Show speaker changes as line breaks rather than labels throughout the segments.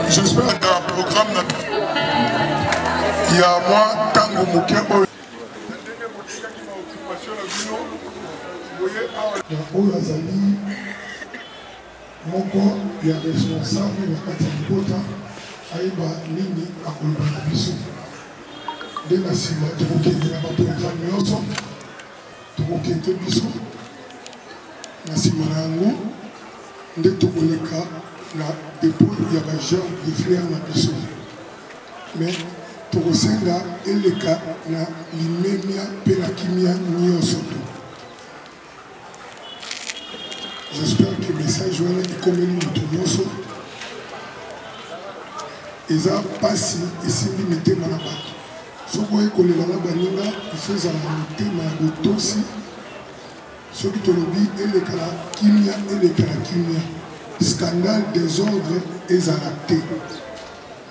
J'espère qu'un programme il y a moi Tango Mukembo. Oyo azali moko ya responsable na kati ya libota ayeba nini akoloba na biso nde na nsima tokokende na baprogramme nyonso tokokende biso na nsima na yango nde tokoleka na dépôt ya bajeune de frère na biso mais tokosenga eleka na limemia mpe na kimia nyonso to. J'espère que le message est comme nous tous. Ils ont passé et s'ils mettaient dans la batte. Ce qu'on a collé dans la banane, il faut monter dans le dossier. Ce qui te lobby et les kimia et les kimia. Scandale, désordre et zalaté.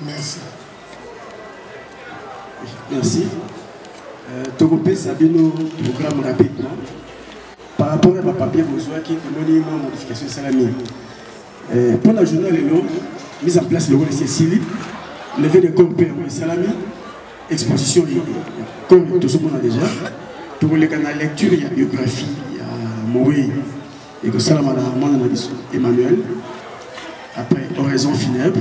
Merci.
Merci. Togopé Sabino, programme rapidement. Par rapport à ma papier, vous voyez qu'il y a une modification salami. Pour la journée, mise en place le rôle de Cécilie, levé de corps père salami, exposition, comme tout ce qu'on a déjà. Pour les canaux lecture, il y a biographie, il y a Moé, et que ça, Emmanuel. Après, oraison funèbre.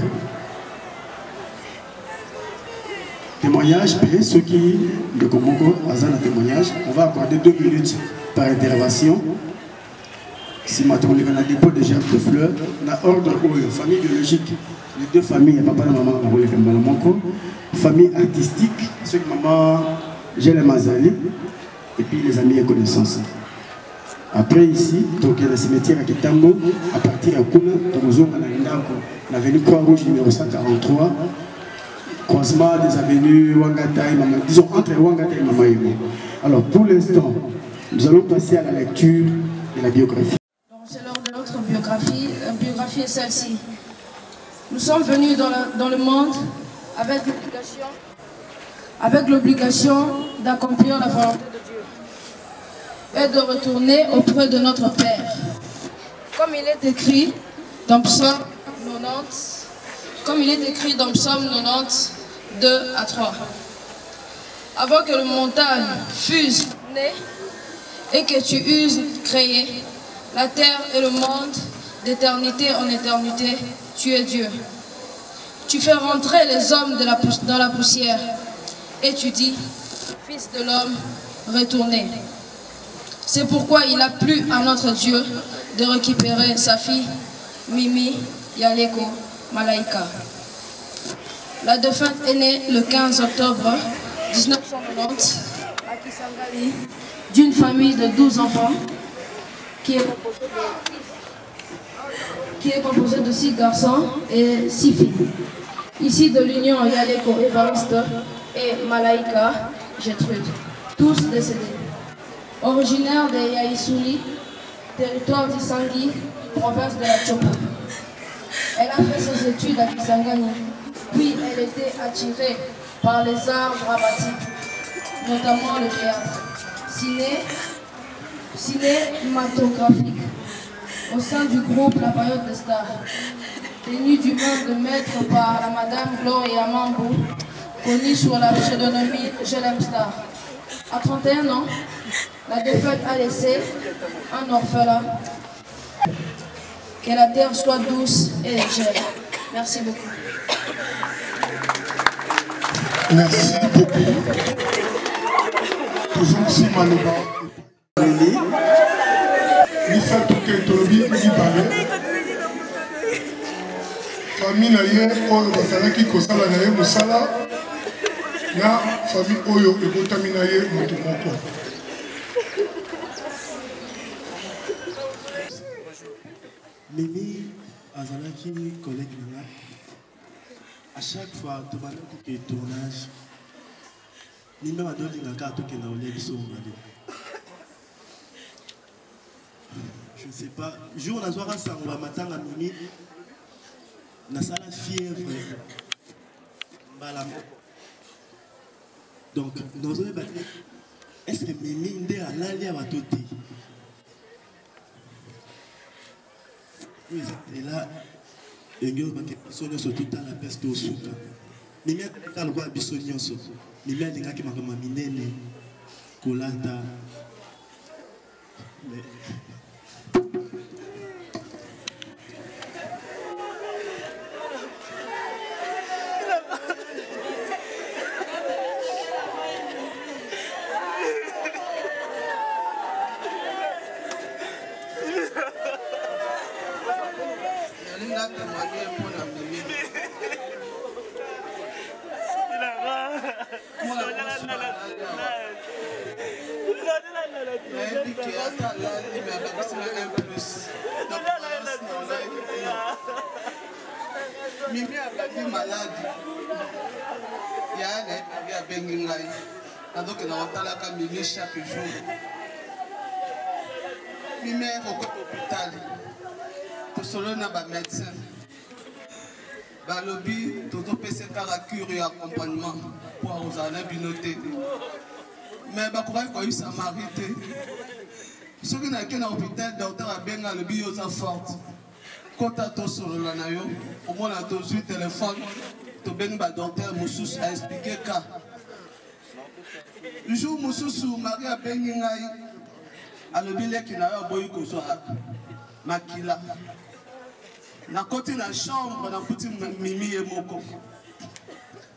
Témoignage, ceux qui de Komoko, Azan à témoignage, on va accorder 2 minutes par intervention. Si maintenant on a dépôt de germes de fleurs, on a ordre aux famille biologique, les 2 familles, papa et maman, famille artistique, ceux qui maman, j'ai les Mazali, et puis les amis et connaissances. Après ici, donc il y a le cimetière à Kitambo, à partir de Kuna, on a venu Croix-Rouge numéro 143. Croisement des avenues Wangata et Mama, disons entre Wangata et Mama Ego. Alors pour l'instant, nous allons passer à la lecture de la biographie.
C'est l'heure de notre biographie. La biographie est celle-ci. Nous sommes venus dans le monde avec l'obligation d'accomplir la volonté de Dieu et de retourner auprès de notre Père. Comme il est écrit dans Psaume 90, comme il est écrit dans Psaume 90, 2 à 3. Avant que le montagne fût né et que tu eusses créé la terre et le monde d'éternité en éternité, tu es Dieu. Tu fais rentrer les hommes dans la poussière et tu dis, Fils de l'homme, retournez. C'est pourquoi il a plu à notre Dieu de récupérer sa fille, Mimi Yaleko Malaika. La défunte est née le 15 octobre 1990 à Kisangani d'une famille de 12 enfants qui est composée de 6 garçons et 6 filles. Ici de l'union Yaleko Evariste et Malaika Gertrude, tous décédés. Originaire de Yaïsouli, territoire d'Isangui, province de la Tchopo. Elle a fait ses études à Kisangani. Puis elle était attirée par les arts dramatiques, notamment le théâtre, cinématographique, au sein du groupe La Période des Stars, tenue du main de maître par la Madame Gloria Mambou, connue sous la pseudonymie Je l'aime Star. À 31 ans, la défunte a laissé un orphelin. Que la terre soit douce et légère. Merci beaucoup.
Merci beaucoup. Toujours si Maloba. Il fait tout que Tolobi il parlait. Famille naye oyo bazalaki kosala na ye mosala na famille oyo ekotami na ye moto moko.
Mimi azalaki collègue nanga. À chaque fois, tu vas le tournage. Ni même à d'autres gars qui ont les je ne sais pas. Jour la soirée, ça on va matin à Mimi. Na sala fièvre. Donc, nous avons battu. Est-ce que Mimi est à l'alia à Toti? Oui, et là, il y a des personnes qui tout à la peste au souka. Mimi a le droit de bisognoso. Mimi a des gens qui m'ont minene, colata.
Mimi a malade. Il y a Bengingai. Donc, il a Mimi chaque jour. Mimi est au hôpital. Pour cela, on a un médecin. Balobi, tout le PC cure et accompagnement pour aux années binoté. Mais il y a eu sa marité. Ceux qui n'ont qu'un hôpital, le docteur a bien le bio forte. Quand tu as sur le nayo, au moins tu as un téléphone, tu as bien le docteur Moussous a expliqué ça. Le jour où Moussous Marie a bien le billet qui n'a pas eu Makila. Na côté de la chambre, na petit Mimi et Moko.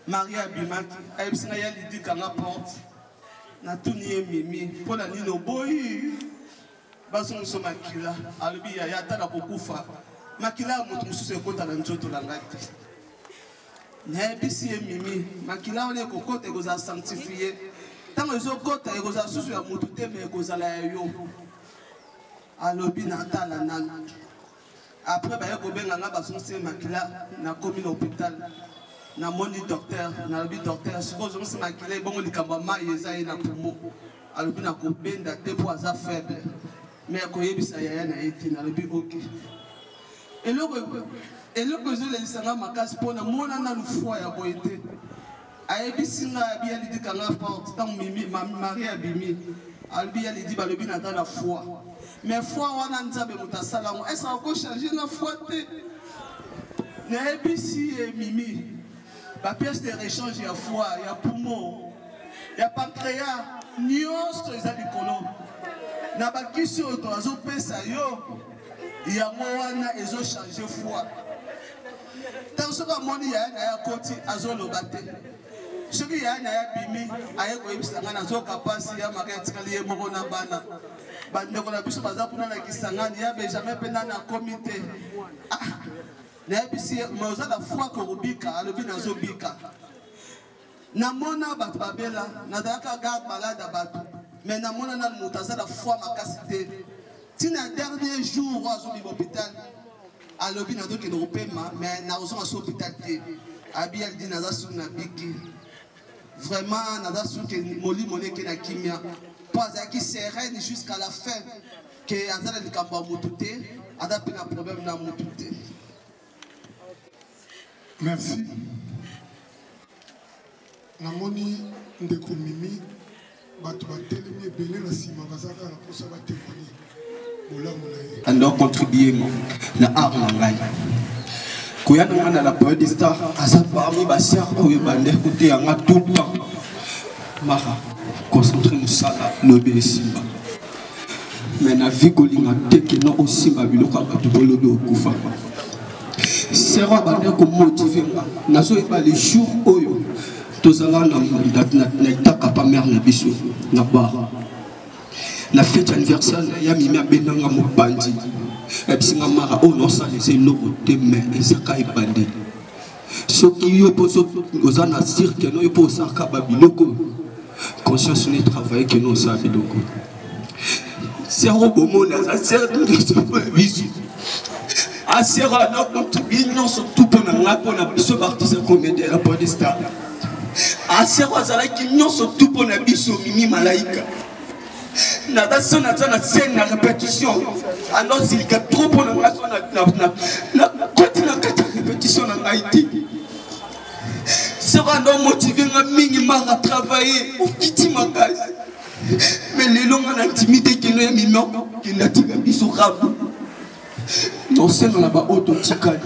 Marie a bimaki, a eu dit qu'à la porte. Na tout nié Mimi, pour la nino boy. Bason so Makila, alubi ya yata la kokufa. Makila mutu mususu ekota na njoto la ngati. Na ebisi Mimi, Makila on est kokote goza sanctifié. Tant les autres côtés goza susu ya mutu te me goza la yo. Alubi na tala nana. Après, il y a un Makila na commis l'hôpital. Na moni docteur, na lobi docteur. Suppose que Makila est bon, il y a un na poumon. Alors, il y a un des poids faibles. Mais il y a un lobi ok. Et le que je l'ai dit, c'est ma casse pour la mona na le foie à boiter. Ayebi singa abi ali di kanga porte tant mimi Marie abimi. Albi ali di balobi na dans la foi. Mais foi wana nzabe mutasala ngo est-ce encore changer la foi te na ebisi et mimi ba pièce de rechange ya foi ya poumon ya pancréas nyonso eza likolo na bakisi oyo azopesa yo yango wana ezo changer foi tant soki amoni ya na ya koti azoloba te soki ya na ya bimi aye koyebisa nga nazoka pasi ya maka etikali ye moko na bana bandeko na biso baza kuna na kisangani ya benjamin mpe nani akomi te nayebisi me oza na foi korobika alobi nazobika namona bato babela nazalaka garde malade ya bato me namona nani moto aza na foi makasi te ntina dernier jour oyo azobima hôpital alobi nazokende kopema me nakozonga so hôpital te abi alidi naza suki na biki vraiment naza suki molimo neke na kimia pas qui sereine jusqu'à la fin que azala likambo ya motu te aza mpe na problème na motu te.
Merci. Namoni ndeko Mimi bato batelemi ebele na nsima bazaka na posa batémoigner bolamu na ye
ando contribuer na art na ngai koya na nga na la période star aza parmi basiar oyo bande kote yanga tout le temps mara concentrer musala lobi esimba mais na vie kolinga te ke no osimba biloko ya bato bolobi okufa sero abande komotive nga nazoyeba le jour oyo tozala na etaka pa mare na biso na bar na fête anniversaire ya Mimi abendanga mobandi ebisinga mara oyo nosalisa eloko te mais ezaka ebandi soki yo mpo oza na cirque no yo mpo osalaka babiloko conscience ne travaille que nous savons donc c'est un beau monde ça sert de visu à sera là contribuer non surtout pour la biso artiste comédien la podesta à sera ça là qui non surtout pour la biso Mimi malaika na dason na scène na répétition alors il y a trop pour la continue la répétition en Haïti sera donc motivé à minimum à travailler au petit magasin mais les longs en intimité qui nous est mignon qui n'a pas mis au rab
nosenga na baoto tikali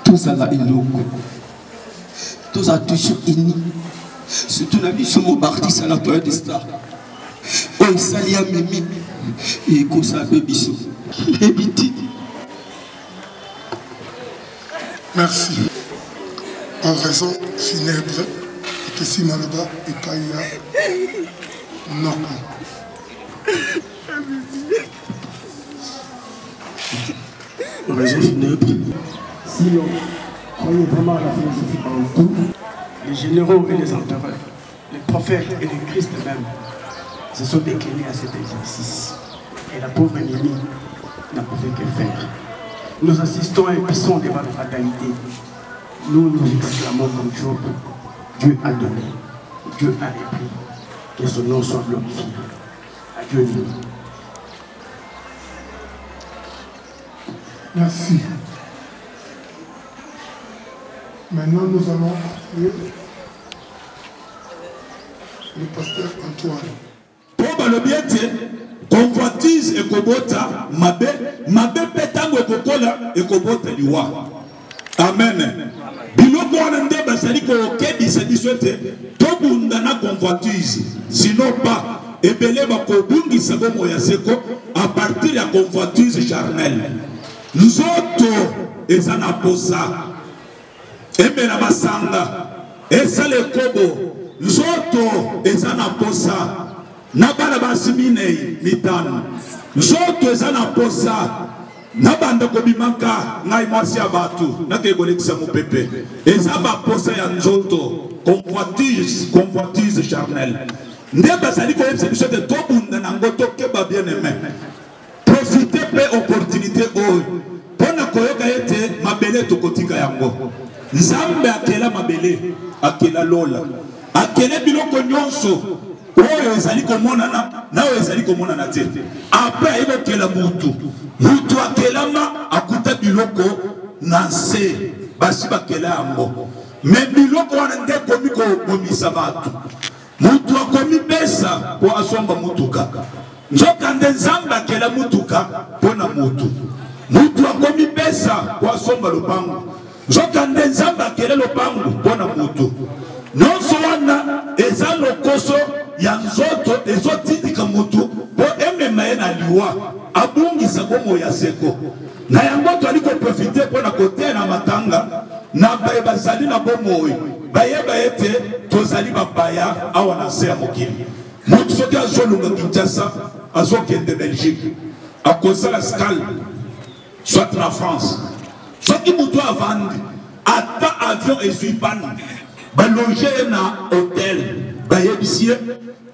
tozala eloko tozala toujours uni surtout na biso mobartise à la toile de star oyo esali ya mimi ekosala mpe biso ebiti.
Merci. En raison funèbre, et si Malaba et Kaya Noko.
En raison funèbre, sinon, croyez vraiment à la philosophie en tout, les généraux et les empereurs, les prophètes et les Christ même se sont déclinés à cet exercice. Et la pauvre Mimi n'a pu que faire. Nous assistons à un puissant débat de fatalité. Nous nous exclamons comme Job. Dieu a donné, Dieu a repris, que son nom soit glorifié. Adieu nous.
Merci. Maintenant, nous allons appeler le pasteur Antoine.
Pour le bien, convoitise et kobota, mabe petango kokola et kobota liwa. Amen. Biloko wana nde basali ko kebisa biso te tobunda na convoitise sinon pas ebele ba kobungisa bomo ya seko à partir ya convoitise charnelle. Nzoto ezana posa emela basanga esale kobo nzoto ezana posa na bana basimine mitano nzoto ezana posa na banda ko bimaka ngai mwasi ya batu na ke kolekisa mopepe ezaba posa ya nzoto convoitise charnelle nde basali ko yebisa biso te tobunda na ngoto keba bien aimé profiter pe opportunité oyo pona koyoka ete mabele tokotika yango nzambe akela mabele akela lola akela biloko nyonso oyo ezali komonana nawe ezali komonana te après ayebokela mutu akelama akuta biloko na nse basi bakela yango me biloko wana nde komi kobomisa bato mutu akomi besa po asomba mutuka nzoka nde nzambe akela mutuka mpona mutu akomi besa po asomba lopango nzoka nde nzambe akela lopango mpona mutu nyonso wana eza lokoso ya nzoto ezotitika mutu po emema ye na liwa abungisa bomo ya seko na yango toali koprofite mpona koteya na matanga na baye bazali na bomo oyo bayeba ete tozali bapaya awa na se ya mokili mutu soki azolunga Kinshasa azokende Belgique akozala scale soit na France soki mutu avandi ata avion ezwi pane baloge na hôtel bayebisi ye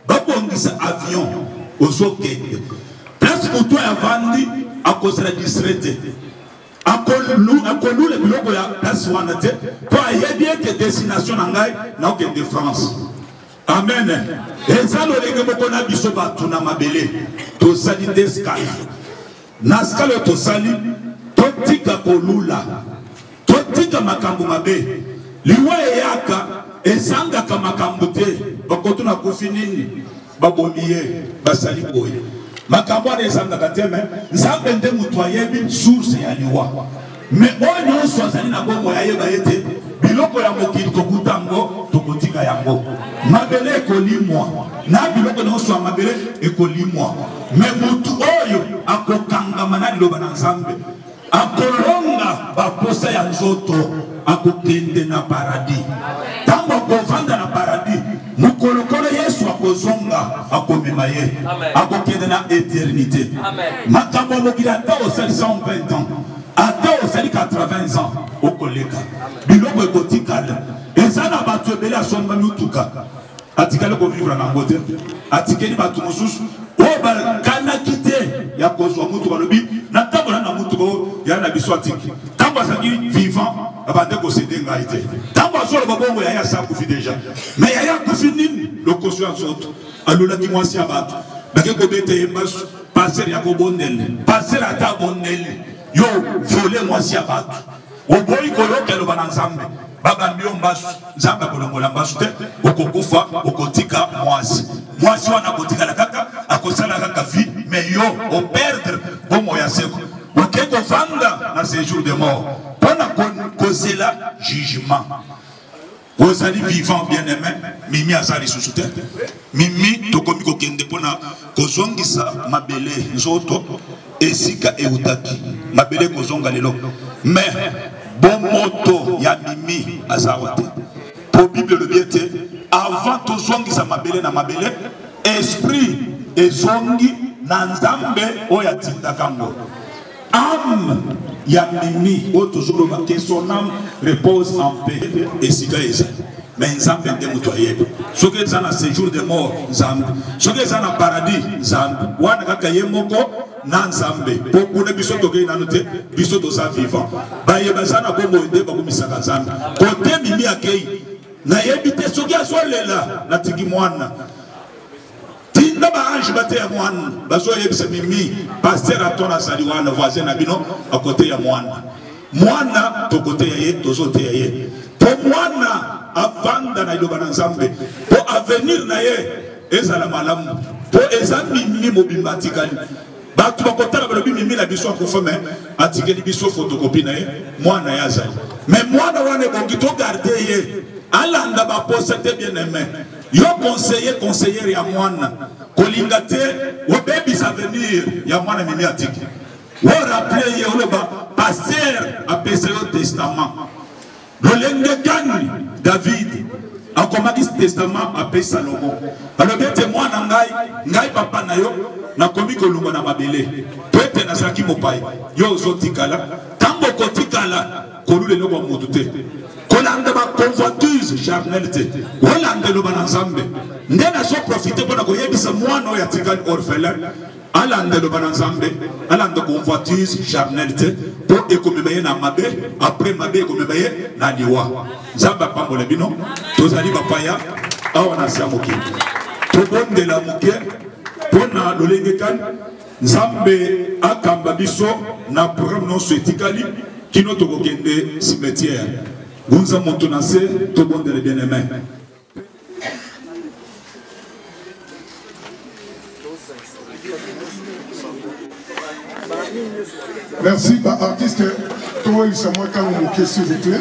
babongisa avion ozokende place mutu avandi akozala distraite akolula biloko ya place wana te po ayebi ete destination na ngai naokende France. Amen. Eza lolenge moko na biso bato na mabele tosali nde skala na skala tosali totika kolula totika makambo mabe liwa eyaka ezangaka makambo te bakoto na kufi nini babomi ye basali boye makambo wana ezangaka te me nzambe nde mutu ayebi source ya liwa me oyo nyonso azali na bongo yayeba ete biloko ya mokili tokuta yango tokotika yango mabele ekolimwa na biloko nyonso ya mabele ekolimwa me mutu oyo akokangama na liloba na nzambe akolonga baposa ya nzoto akokende na paradis ntango akovanda na paradis mokolokolo yesu akozonga akomema ye akokende na éternité makambo ya mokili ata osali 120 ans ata osali 80 ans okoleka biloko ekotikala eza na bato ebele asomba mituka atikali kovivre nango te atikeli bato mosusu oyo bakanaki te ya kozwa mutuka lobi natambola na mutuka oyo ya na biso atiki ntango azalaki vivant abande kosede ngai te ntango azoloba bongo yaya asa akufi deja me yaya akufi nini lokoso ya nzoto alulaki mwasi ya bato bake kobeta ye mbasu paster ya kobondele paster ata abondele yo vole mwasi ya bato oboyi koyoka eloba na nzambe babambi yo mbasu nzambe akolongola mbasu te okokufa okotika mwasi wana akotikala kaka akosala kaka vi me yo operdre séjour de mort. Pendant causer là, jugement. Vous allez vivant bien aimé, Mimi Azali sous-souter. Mimi, tokomi kokende pona kozongisa mabele nzoto esika eutaki. Mabele kozonga lelo. Mais bon moto ya Mimi Azawate. Pour Bible le bien avant tozongisa mabele na mabele, esprit ezongi na nzambe oya tinda kango. Âme ya Mimi o toujours que son âme repose en paix et sika eza. Mais nzambe ndemutoye. Soki eza na séjour de mort nzambe. Soki eza na paradis nzambe. Wana kaka ye moko na nzambe. Pokuna biso toke na note biso toza vivant. Ba yeba na bongo ende ba komisaka nzambe. Kote Mimi akei na yebite soki azolela na tiki mwana. Tinda ba ange bate ya mwana. Bazo yebise Mimi pasteur atona sali wana voisin na bino à côté ya mwana. Mwana to côté ya ye tozo te ya ye. Po mwana avanda na iloba na nzambe. Po avenir na ye ezala malamu. Po eza Mimi mobimba tikali. Batu bakotala balobi Mimi na biso akufame atikeli biso photocopie na ye mwana ya azali. Mais mwana wana bongi to garder ye. Alanda ba posete bien aimé. Yo conseiller ya mwana. Kolingate o baby sa venir ya mwana Mimi atiki. Wo rappeler ye oloba pasteur a passé le testament. Le gani David a commandé ce testament à paix Salomon. Alors bien mwana ngai papa na yo na komi kolunga na mabele. Pete na saki mopai. Yo zotikala. Tambo kotikala kolule no kwa mutute. Kolanda ba convoitise charnalité. Kolanda lo bananzambe. Ndena so profiter pour na koyebisa mwana ya tikali orphelin. Alanda lo bananzambe, alanda convoitise charnalité pour économiser na mabe, après mabe économiser na liwa. Zamba pambola bino, tozali bapaya, awana siamoki. Tobonde la muke, pona lolengekan, Nzambe akamba biso na programme non souetikali, kino tokokende cimetière. Gunza montonase, tobonde le bien-aimé.
Merci, artiste. Toi, il s'est moi quand vous s'il vous plaît.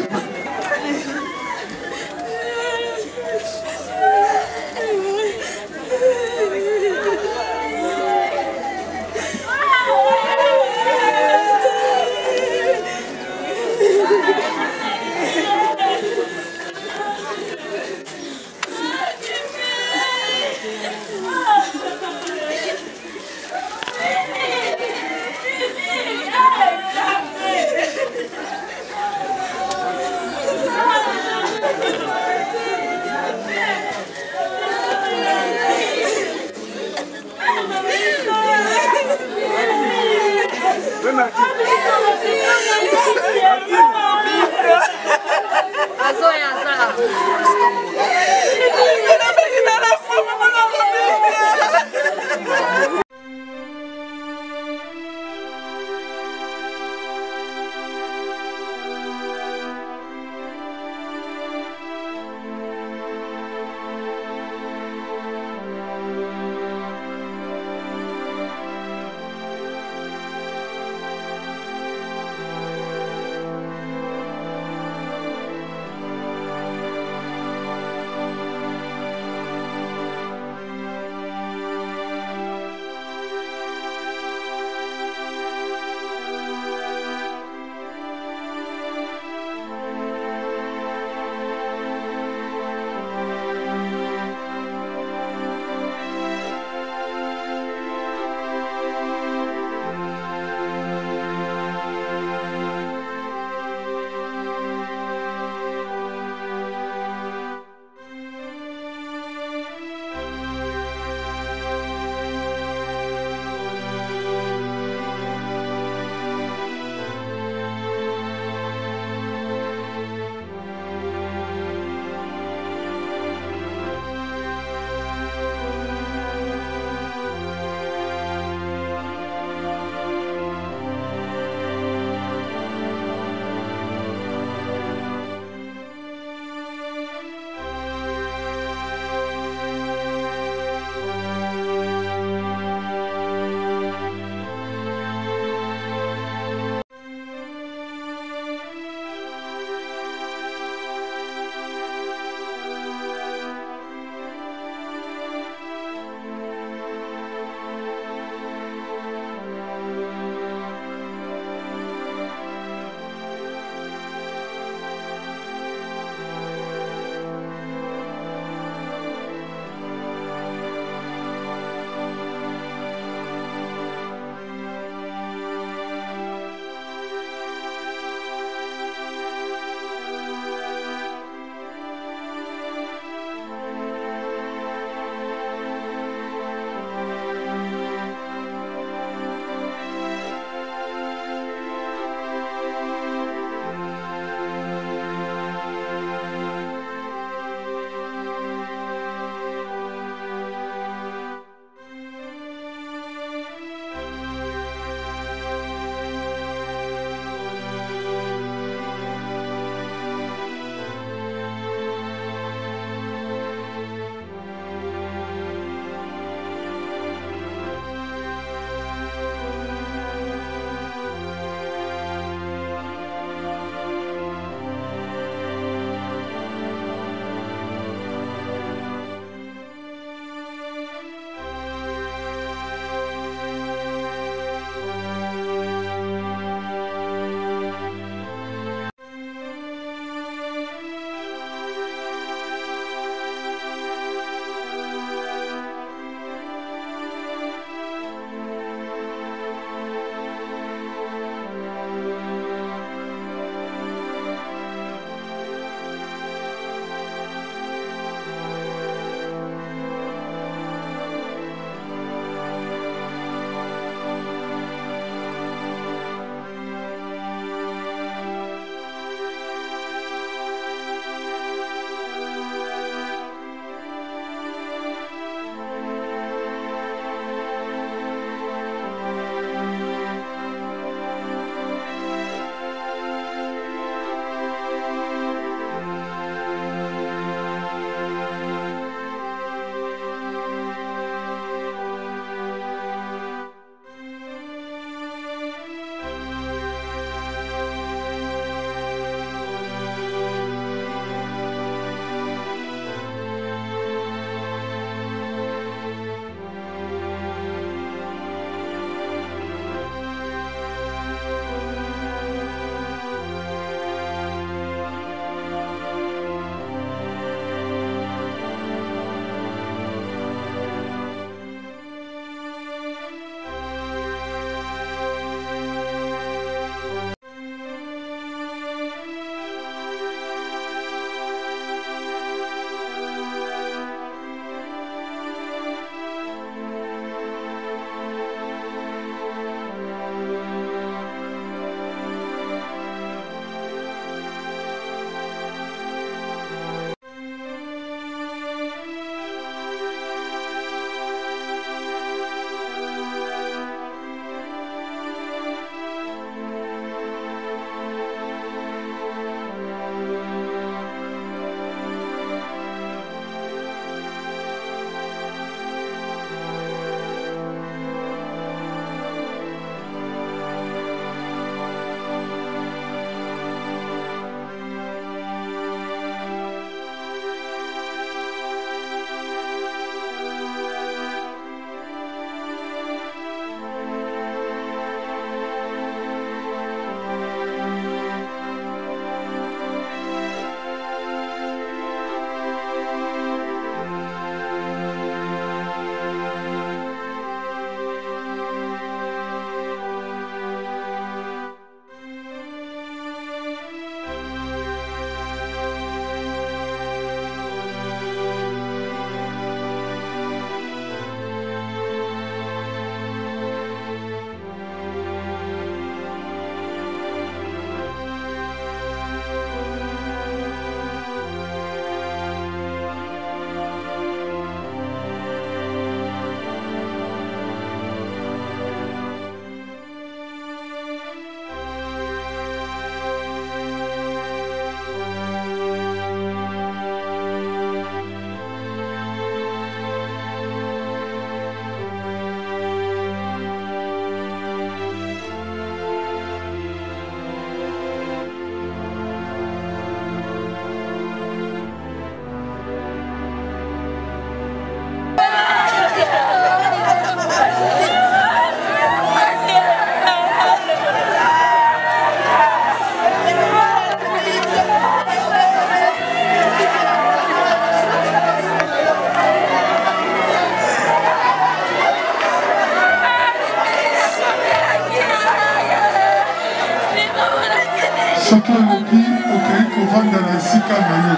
soki olobi okei kovanda na esika na yo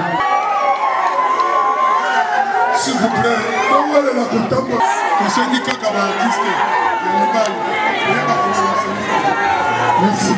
s'il vous plaît bongolela kotambola tosengi kaka baartiste ya mibali oyeba komona sengi merci.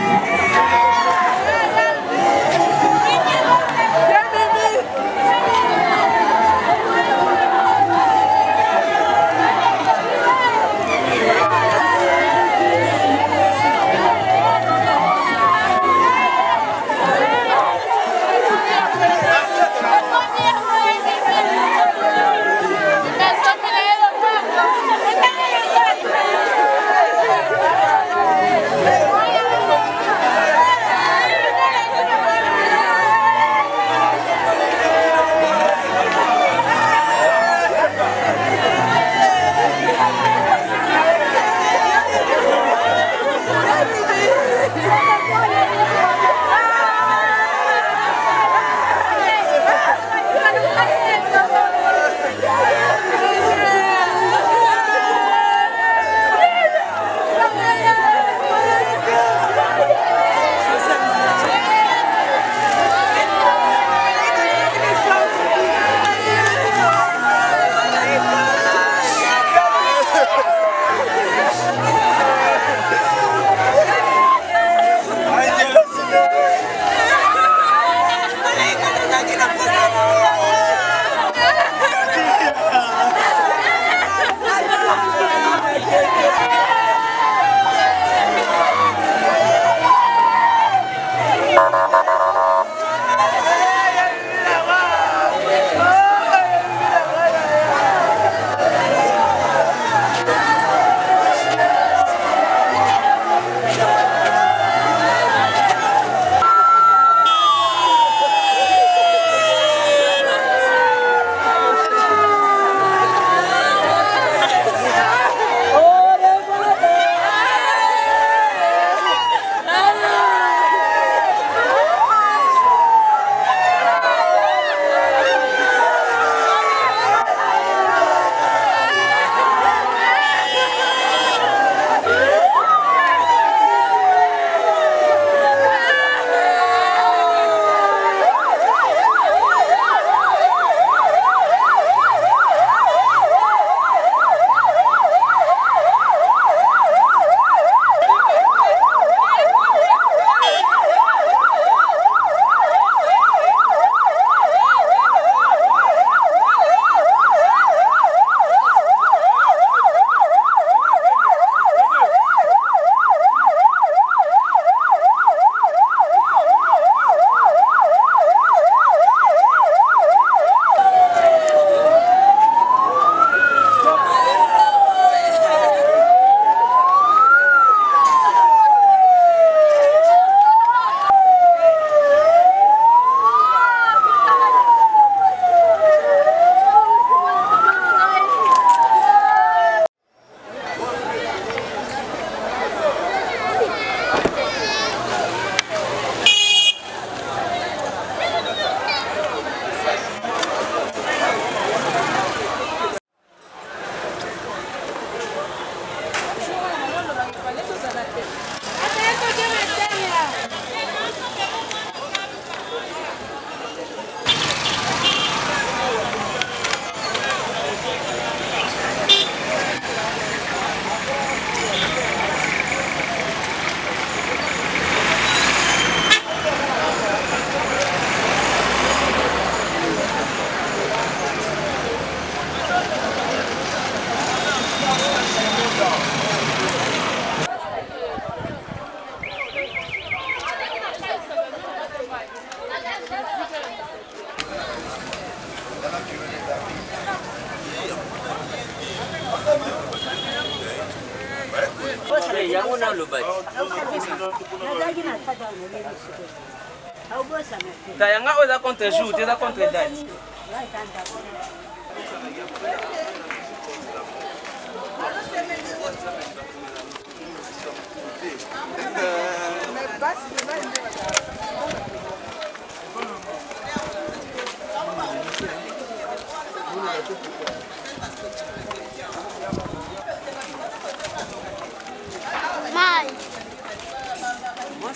Dayanga oza contre jour, oza contre date.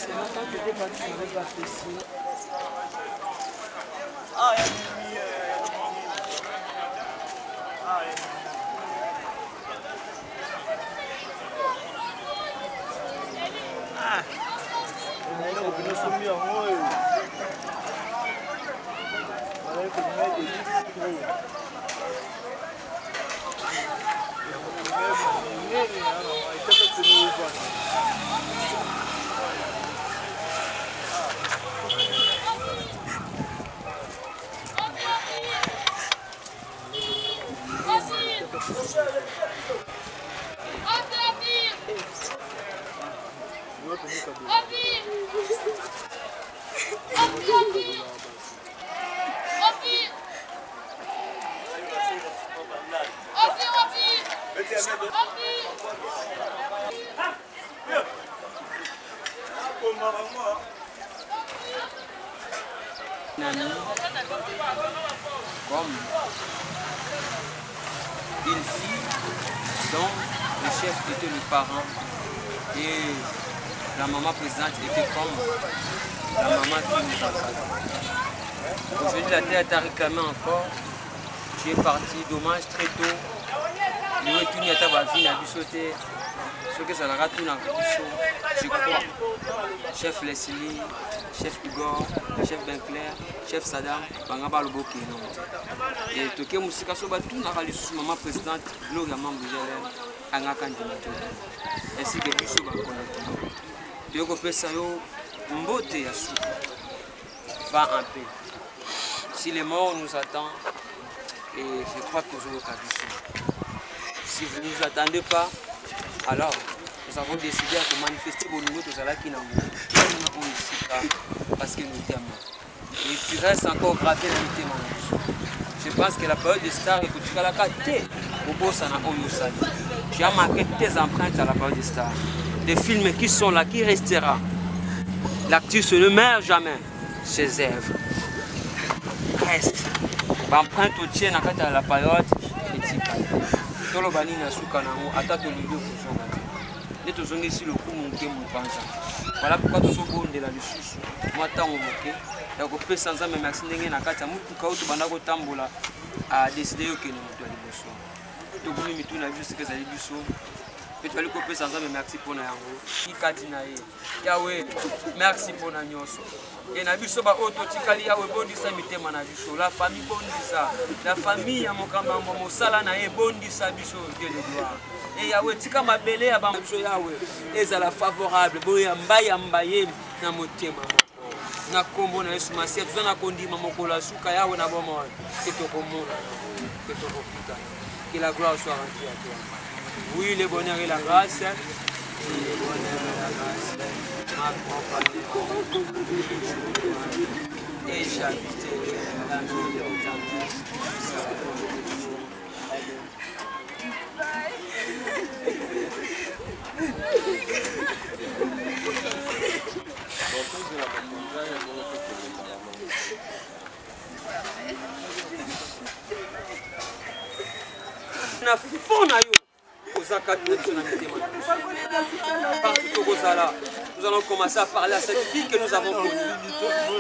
c'est longtemps que t'es parti, je n'avais pas fait ici.
Comme une fille dont le chef était le parent et la maman présidente était comme la maman qui nous encadre. Aujourd'hui, la terre t'a réclamé encore. Tu es parti, dommage, très tôt. Le retour à ta vie n'a pu sauter. Ce que ça n'a pas tout dans le je crois. Chef Leslie, chef Igor, chef Benclair, chef Saddam, Bangaba Loboki. Et toke musika soba tout n'a pas sous maman présidente Gloria Mamboujelen, Angakan ainsi que Bissou Bakonati. De Kopesayo, Mbote Yassou, va en paix. Si les morts nous attendent, et je crois que vous aurez Bissou. Si vous ne nous attendez pas, alors nous avons décidé de manifester pour nous tous là qui n'ont parce que nous t'aimons. Et tu restes encore gravé dans le témoignage. Je pense que la période des stars est que tu as la qualité au beau sana Oyosali. Tu as marqué tes empreintes à la période des stars. Des films qui sont là, qui restera. L'actrice ne meurt jamais. Ses œuvres restent. L'empreinte au tien à la période est ticale. Tout le bani n'a souka na mo ata to lido kuzonga. Ne to zongi si le coup mon mon panza. Voilà pourquoi to so bonde la lisusu. Moi tango moke. Ya ko pesa nzambe merci ndenge na kata mutu ka utu banda ko tambola a décider yo kene mutu ali boso. To bumi mitu na biso que ça li biso. Pe to ali ko pesa nzambe merci pona yango. Ki kati na ye. Yawe merci pona nyoso. Et na biso ba auto tikali yawe bondisa mitema na biso la famille bondisa la famille ya mokamba mosala na e bondisa biso Dieu de gloire et yawe tika mabele ya ba biso yawe ezala favorable boya mbaya mbaye na motema na kombo na Yesu Masia tuzana kondima mokola suka yawe na bomo ketokomona ketokopika que la gloire soit rendue à toi. Oui, le bonheur et la grâce. Le bonheur et la grâce. Et j'habite la nuit de na fona yo ozaka biso na mitema partout kozala nous allons commencer à parler à cette fille que nous avons connue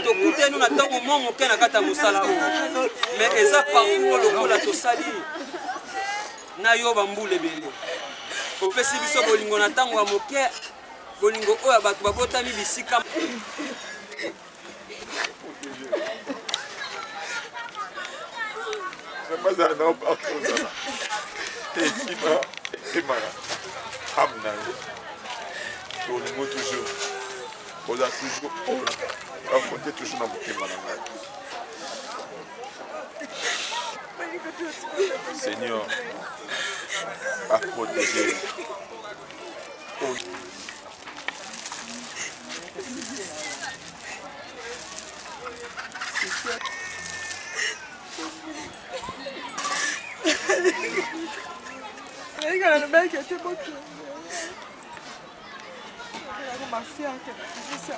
tokute nous na tango mo moke na kata mosala o mais eza parcours lokola tosali na yo bambule bele opesi biso bolingo na tango ya moke bolingo oyo bato babotami bisika
bazala na bakozala etima etemaka amna tolingo toujours oza toujours oyo afonte toujours na motema na ngai Seigneur a protégé
Regarde, le mec était beau. Ma fille a été ça.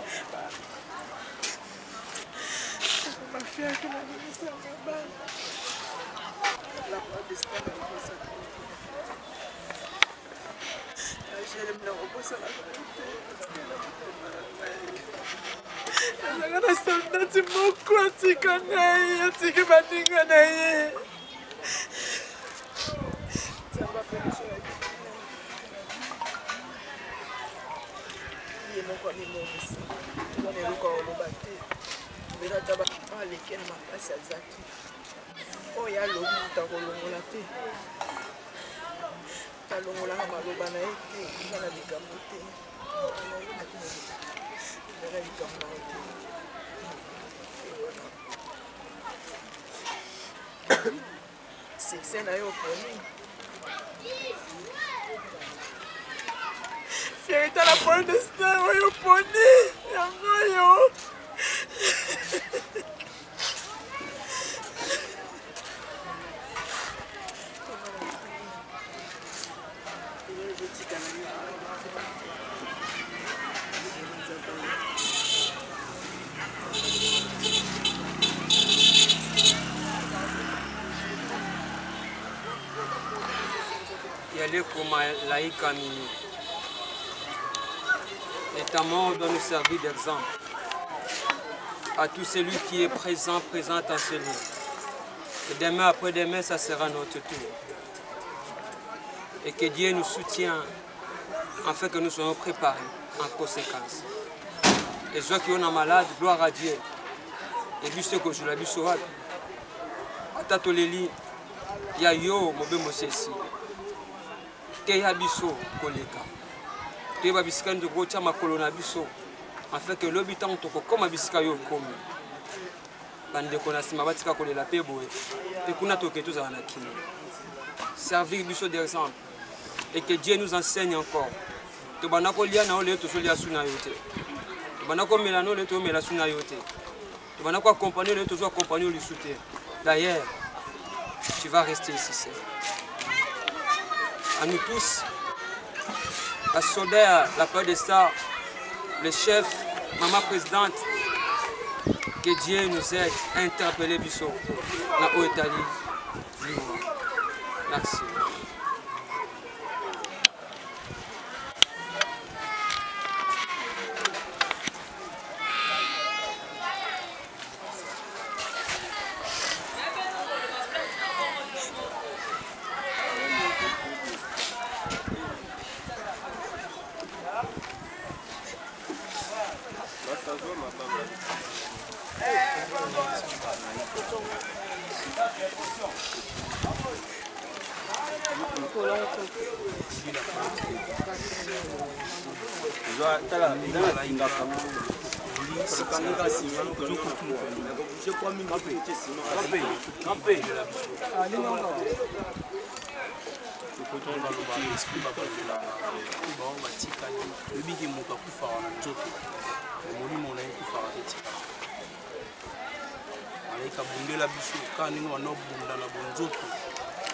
Ma fille a été ça. La porte de ça. Nazanga soldat moko atika na ye, atiki baninga na ye. Ye moko alimobisa. Wana eluka oloba te. Mbela taba aleke na makasi azaki. Oyo alobi takolongola te. Talongolaka maloba na ye te, eza na likambo te. Ezala likambo na ye te. Succès na yo oponi. Fierté la parole de star oyo oponi. Yango yo.
Comme laïque à minuit. L'état mort doit nous servir d'exemple à tout celui qui est présent à celui. Et demain après demain, ça sera notre tour. Et que Dieu nous soutienne afin que nous soyons préparés en conséquence. Les gens qui sont malades, gloire à Dieu. Et puis ce que je l'ai vu sur la Tatoleli, il y a yo, mon bémo ici. Teya biso koleka teba bisika ndo gocha makolo na biso afin que l'habitant toko koma bisika yo komi bande kona sima batika kolela pe boye et kuna toke tozala na kini servir biso d'exemple et que Dieu nous enseigne encore to bana ko lia na ole to solia suna yote to bana ko mela no le to mela suna yote to bana ko accompagner le to zo accompagner le soutien. D'ailleurs tu vas rester ici seul. À nous tous, la soldats, la peur des stars, le chef, maman présidente, que Dieu nous aide à interpeller Bissot, la Haute-Italie, merci.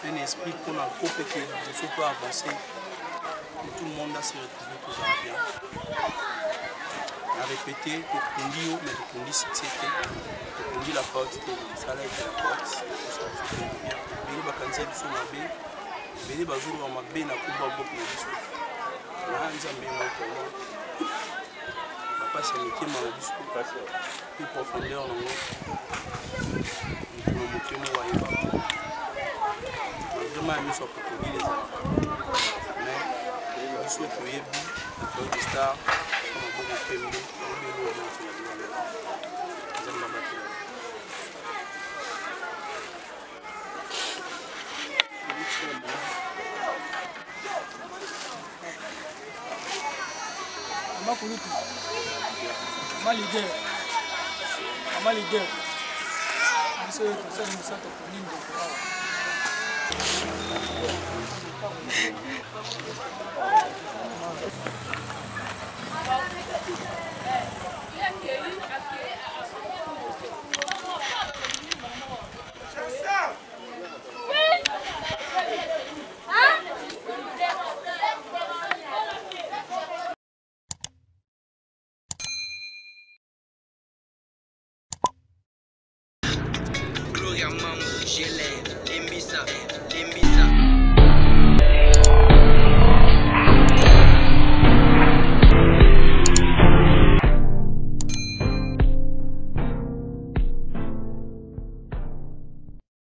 Un esprit pour la coupe qui peut avancer. Tout le monde a se retrouvé pour ça bien. On a répété que Kundi, mais que Kundi c'était que Kundi la porte, ça là était la porte. Ça fait bien. Beli bakanzi biso mabe. Beli bazuru wa mabe na kuba bopo biso. Na nzambe moko. Papa c'est le tema biso passer. Plus profondeur non. Nous montrer wa yeba. Vraiment nous sommes pour les enfants. Mais nous sommes pour les des stars, comme un bon film,
Gloria Mambo, Gelé, Embissa.